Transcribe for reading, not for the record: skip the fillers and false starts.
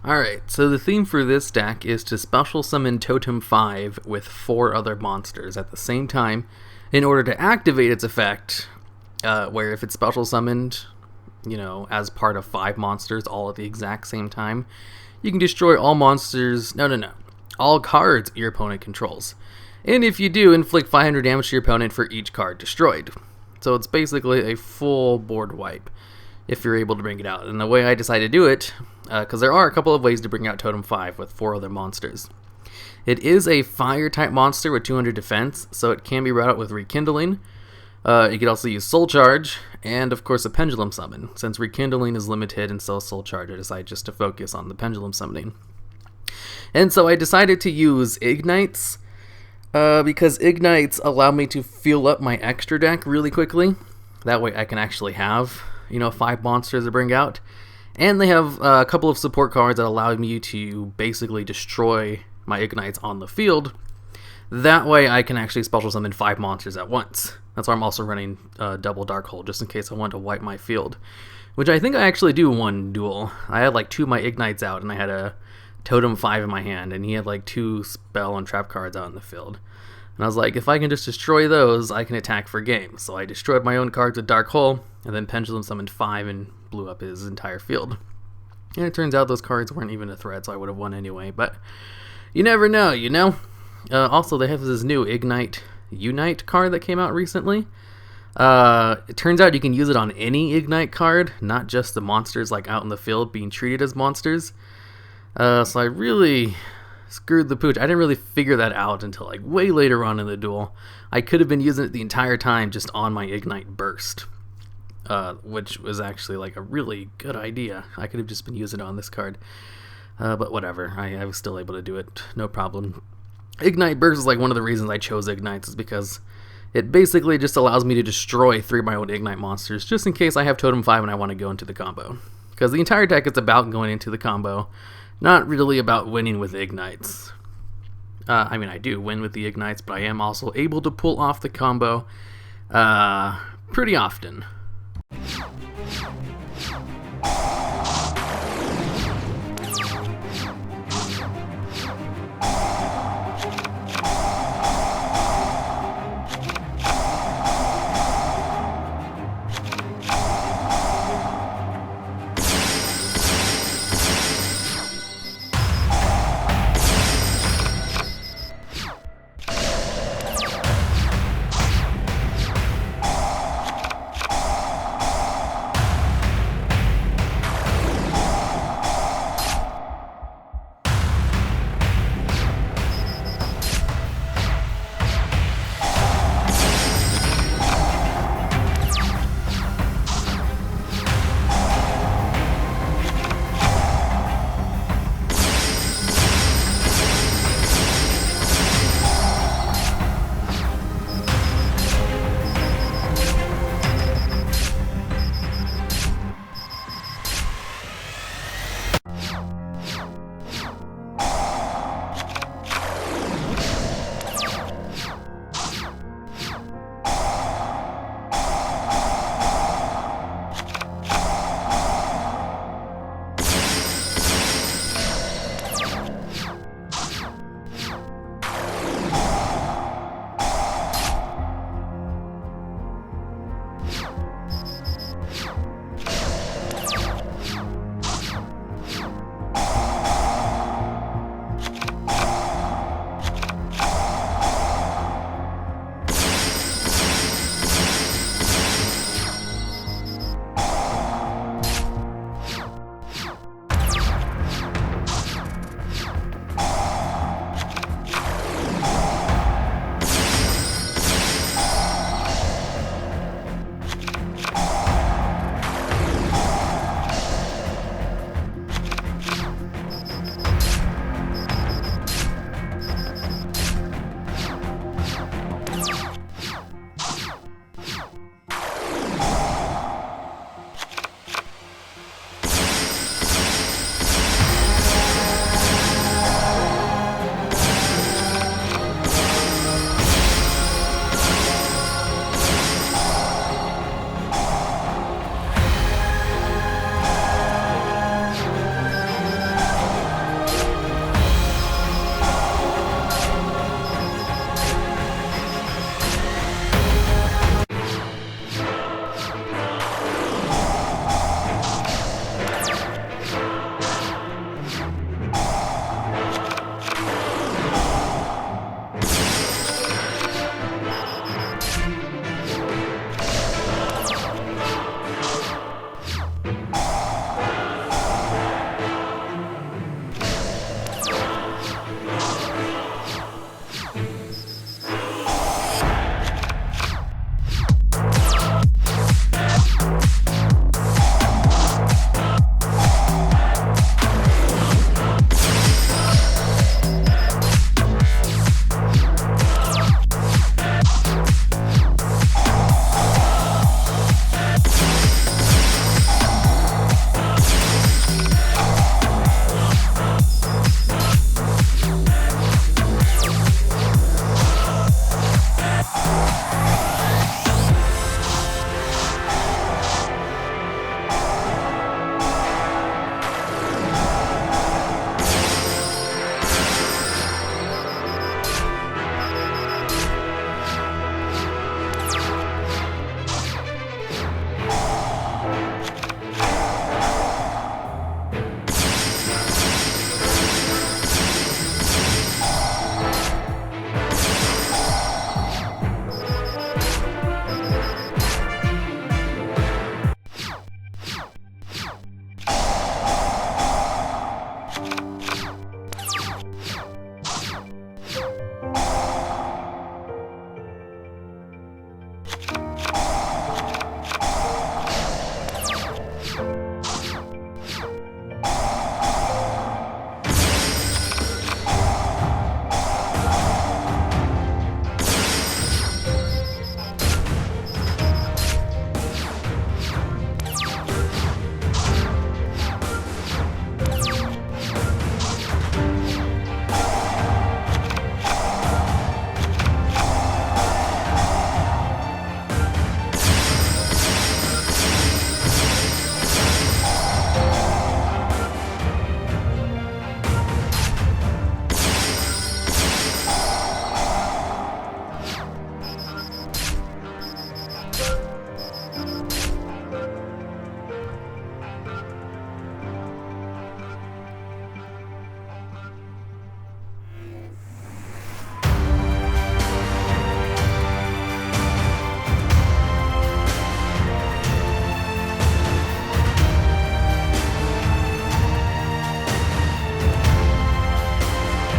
Alright, so the theme for this deck is to special summon Totem 5 with 4 other monsters at the same time in order to activate its effect, where if it's special summoned, as part of 5 monsters all at the exact same time, you can destroy all monsters, all cards your opponent controls. And if you do, inflict 500 damage to your opponent for each card destroyed. So it's basically a full board wipe if you're able to bring it out. And the way I decided to do it, because there are a couple of ways to bring out Totem 5 with 4 other monsters. It is a fire type monster with 200 defense, so it can be brought out with Rekindling. You could also use Soul Charge, and of course a Pendulum Summon. Since Rekindling is limited and so Soul Charge, I decided just to focus on the Pendulum Summoning. And so I decided to use Ignites, because Ignites allow me to fuel up my extra deck really quickly. That way I can actually have 5 monsters to bring out. And they have a couple of support cards that allow me to basically destroy my Ignites on the field. That way I can actually special summon 5 monsters at once. That's why I'm also running double Dark Hole, just in case I want to wipe my field. Which I think I actually do one duel. I had like 2 of my Ignites out, and I had a Totem 5 in my hand, and he had like 2 spell and trap cards out in the field. And I was like, if I can just destroy those, I can attack for game. So I destroyed my own cards with Dark Hole, and then Pendulum summoned 5 and blew up his entire field. And it turns out those cards weren't even a threat, so I would have won anyway. But you never know, Also, they have this new Ignite Unite card that came out recently. It turns out you can use it on any Ignite card, not just the monsters like out in the field being treated as monsters. So I really screwed the pooch. I didn't really figure that out until like way later on in the duel. I could have been using it the entire time just on my Ignite Burst, which was actually like a really good idea. I could have just been using it on this card, but whatever. I was still able to do it, no problem. Ignite Burst is like one of the reasons I chose Ignites, is because it basically just allows me to destroy 3 of my own Ignite monsters, just in case I have Totem 5 and I want to go into the combo. Because the entire deck is about going into the combo, not really about winning with Ignites. I do win with the Ignites, but I am also able to pull off the combo pretty often.